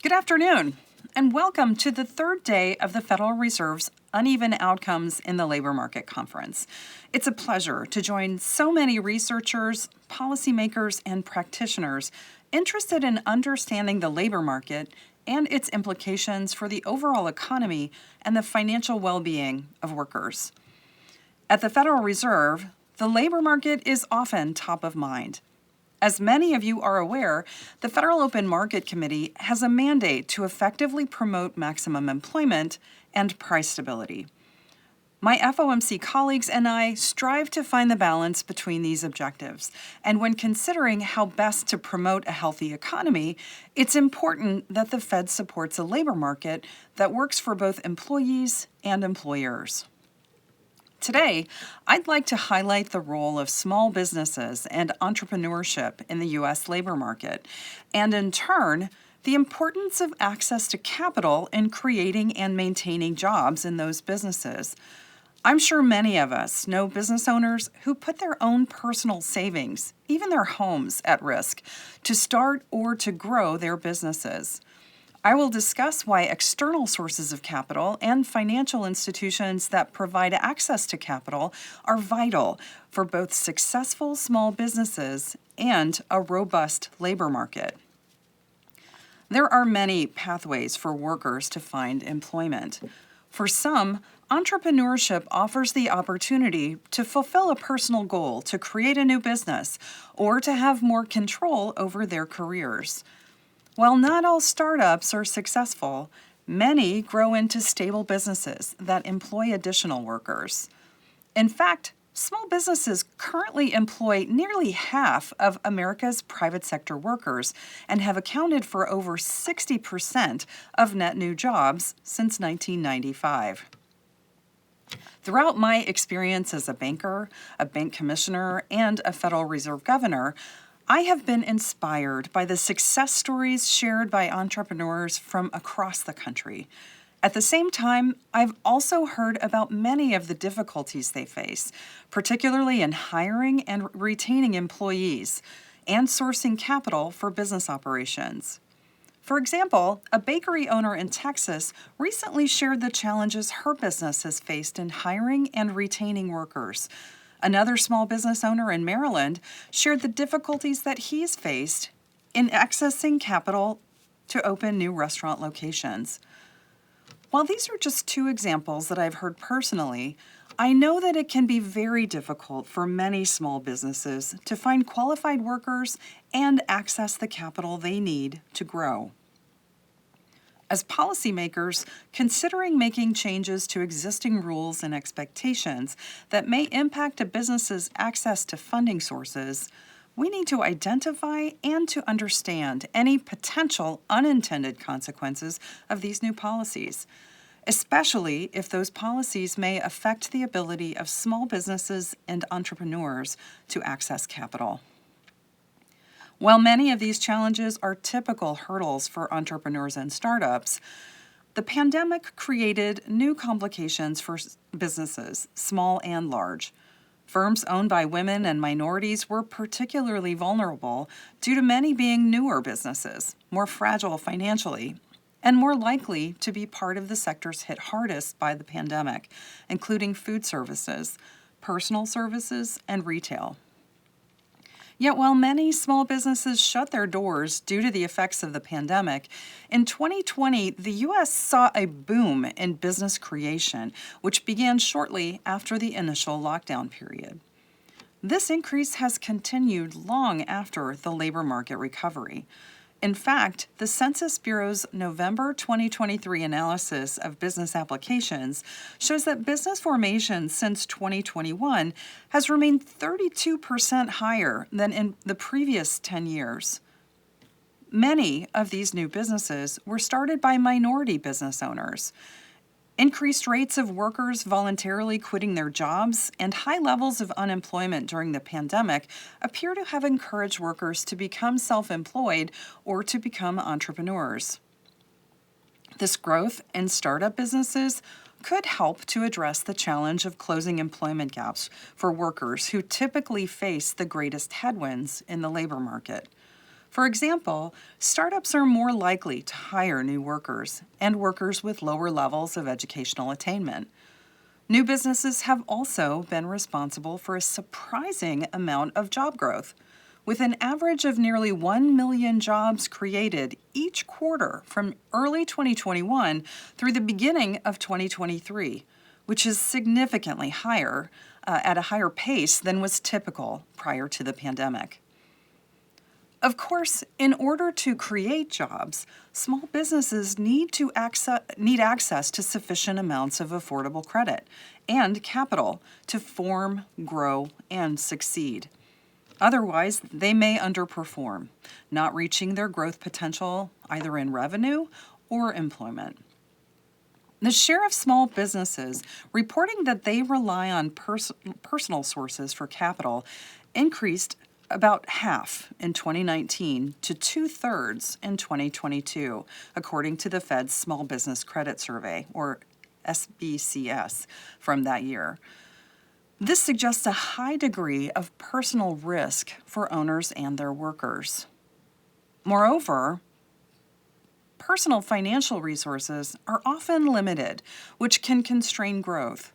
Good afternoon, and welcome to the third day of the Federal Reserve's Uneven Outcomes in the Labor Market Conference. It's a pleasure to join so many researchers, policymakers, and practitioners interested in understanding the labor market and its implications for the overall economy and the financial well-being of workers. At the Federal Reserve, the labor market is often top of mind. As many of you are aware, the Federal Open Market Committee has a mandate to effectively promote maximum employment and price stability. My FOMC colleagues and I strive to find the balance between these objectives, and when considering how best to promote a healthy economy, it's important that the Fed supports a labor market that works for both employees and employers. Today, I'd like to highlight the role of small businesses and entrepreneurship in the U.S. labor market, and in turn, the importance of access to capital in creating and maintaining jobs in those businesses. I'm sure many of us know business owners who put their own personal savings, even their homes, at risk to start or to grow their businesses. I will discuss why external sources of capital and financial institutions that provide access to capital are vital for both successful small businesses and a robust labor market. There are many pathways for workers to find employment. For some, entrepreneurship offers the opportunity to fulfill a personal goal, to create a new business, or to have more control over their careers. While not all startups are successful, many grow into stable businesses that employ additional workers. In fact, small businesses currently employ nearly half of America's private sector workers and have accounted for over 60% of net new jobs since 1995. Throughout my experience as a banker, a bank commissioner, and a Federal Reserve governor, I have been inspired by the success stories shared by entrepreneurs from across the country. At the same time, I've also heard about many of the difficulties they face, particularly in hiring and retaining employees and sourcing capital for business operations. For example, a bakery owner in Texas recently shared the challenges her business has faced in hiring and retaining workers. Another small business owner in Maryland shared the difficulties that he's faced in accessing capital to open new restaurant locations. While these are just two examples that I've heard personally, I know that it can be very difficult for many small businesses to find qualified workers and access the capital they need to grow. As policymakers, considering making changes to existing rules and expectations that may impact a business's access to funding sources, we need to identify and to understand any potential unintended consequences of these new policies, especially if those policies may affect the ability of small businesses and entrepreneurs to access capital. While many of these challenges are typical hurdles for entrepreneurs and startups, the pandemic created new complications for businesses, small and large. Firms owned by women and minorities were particularly vulnerable due to many being newer businesses, more fragile financially, and more likely to be part of the sectors hit hardest by the pandemic, including food services, personal services, and retail. Yet while many small businesses shut their doors due to the effects of the pandemic, in 2020, the U.S. saw a boom in business creation, which began shortly after the initial lockdown period. This increase has continued long after the labor market recovery. In fact, the Census Bureau's November 2023 analysis of business applications shows that business formation since 2021 has remained 32% higher than in the previous 10 years. Many of these new businesses were started by minority business owners. Increased rates of workers voluntarily quitting their jobs and high levels of unemployment during the pandemic appear to have encouraged workers to become self-employed or to become entrepreneurs. This growth in startup businesses could help to address the challenge of closing employment gaps for workers who typically face the greatest headwinds in the labor market. For example, startups are more likely to hire new workers and workers with lower levels of educational attainment. New businesses have also been responsible for a surprising amount of job growth, with an average of nearly 1 million jobs created each quarter from early 2021 through the beginning of 2023, which is significantly higher, at a higher pace than was typical prior to the pandemic. Of course, in order to create jobs, small businesses need access to sufficient amounts of affordable credit and capital to form, grow, and succeed. Otherwise, they may underperform, not reaching their growth potential either in revenue or employment. The share of small businesses reporting that they rely on personal sources for capital increased about half in 2019 to 2/3 in 2022, according to the Fed's Small Business Credit Survey, or SBCS, from that year. This suggests a high degree of personal risk for owners and their workers. Moreover, personal financial resources are often limited, which can constrain growth.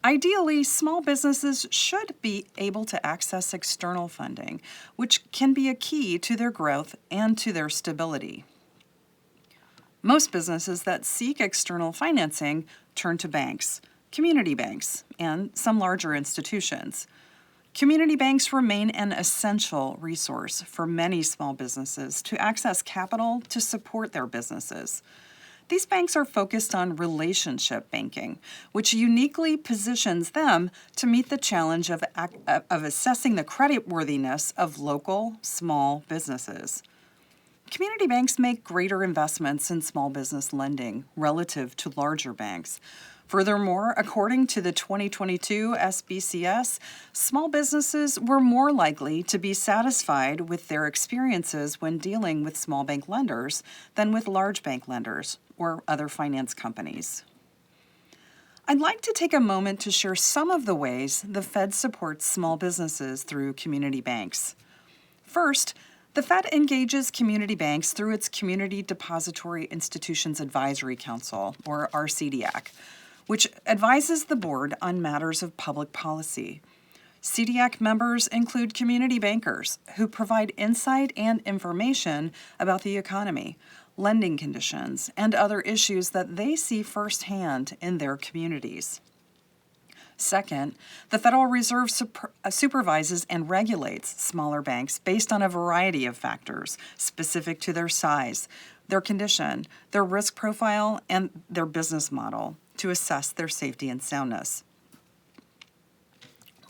Ideally, small businesses should be able to access external funding, which can be a key to their growth and to their stability. Most businesses that seek external financing turn to banks, community banks, and some larger institutions. Community banks remain an essential resource for many small businesses to access capital to support their businesses. These banks are focused on relationship banking, which uniquely positions them to meet the challenge of assessing the creditworthiness of local small businesses. Community banks make greater investments in small business lending relative to larger banks. Furthermore, according to the 2022 SBCS, small businesses were more likely to be satisfied with their experiences when dealing with small bank lenders than with large bank lenders or other finance companies. I'd like to take a moment to share some of the ways the Fed supports small businesses through community banks. First, the Fed engages community banks through its Community Depository Institutions Advisory Council, or RCDAC, which advises the board on matters of public policy. CDAC members include community bankers who provide insight and information about the economy, lending conditions, and other issues that they see firsthand in their communities. Second, the Federal Reserve supervises and regulates smaller banks based on a variety of factors specific to their size, their condition, their risk profile, and their business model to assess their safety and soundness.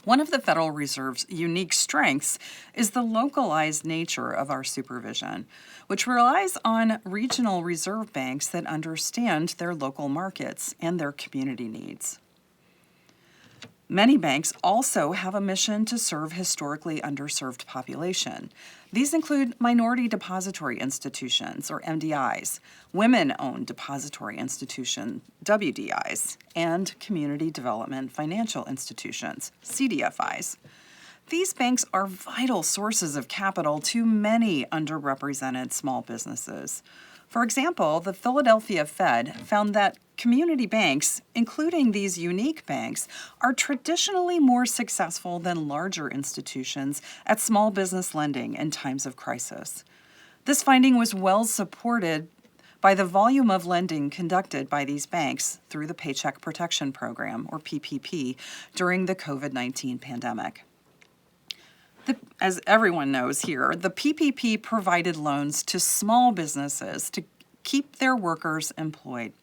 One of the Federal Reserve's unique strengths is the localized nature of our supervision, which relies on regional reserve banks that understand their local markets and their community needs. Many banks also have a mission to serve historically underserved population. These include minority depository institutions, or MDIs, women-owned depository institutions, WDIs, and community development financial institutions, CDFIs. These banks are vital sources of capital to many underrepresented small businesses. For example, the Philadelphia Fed found that community banks, including these unique banks, are traditionally more successful than larger institutions at small business lending in times of crisis. This finding was well supported by the volume of lending conducted by these banks through the Paycheck Protection Program, or PPP, during the COVID-19 pandemic. As everyone knows here, the PPP provided loans to small businesses to keep their workers employed.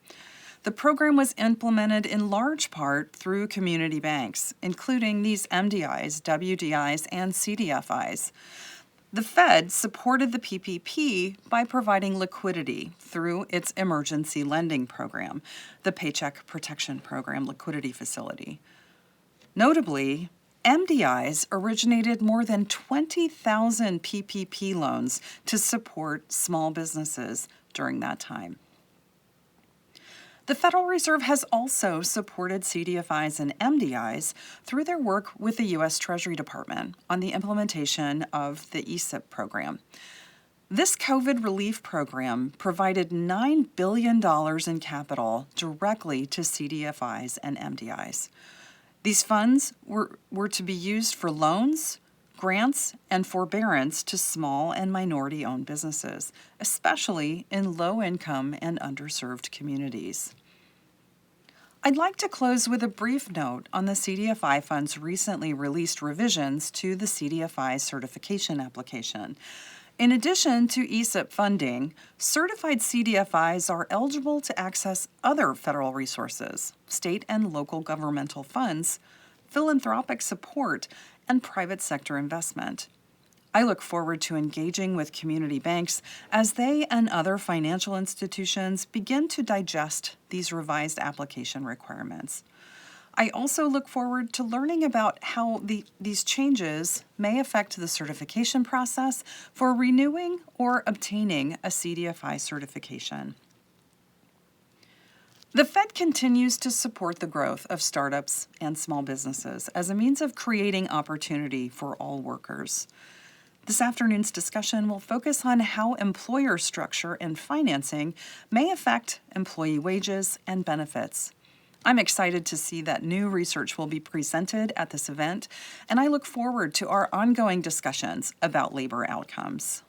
The program was implemented in large part through community banks, including these MDIs, WDIs, and CDFIs. The Fed supported the PPP by providing liquidity through its emergency lending program, the Paycheck Protection Program Liquidity Facility. Notably, MDIs originated more than 20,000 PPP loans to support small businesses during that time. The Federal Reserve has also supported CDFIs and MDIs through their work with the U.S. Treasury Department on the implementation of the ESIP program. This COVID relief program provided $9 billion in capital directly to CDFIs and MDIs. These funds were to be used for loans, grants, and forbearance to small and minority-owned businesses, especially in low-income and underserved communities. I'd like to close with a brief note on the CDFI Fund's recently released revisions to the CDFI certification application. In addition to ESIP funding, certified CDFIs are eligible to access other federal resources, state and local governmental funds, philanthropic support, and private sector investment. I look forward to engaging with community banks as they and other financial institutions begin to digest these revised application requirements. I also look forward to learning about how these changes may affect the certification process for renewing or obtaining a CDFI certification. The Fed continues to support the growth of startups and small businesses as a means of creating opportunity for all workers. This afternoon's discussion will focus on how employer structure and financing may affect employee wages and benefits. I'm excited to see that new research will be presented at this event, and I look forward to our ongoing discussions about labor outcomes.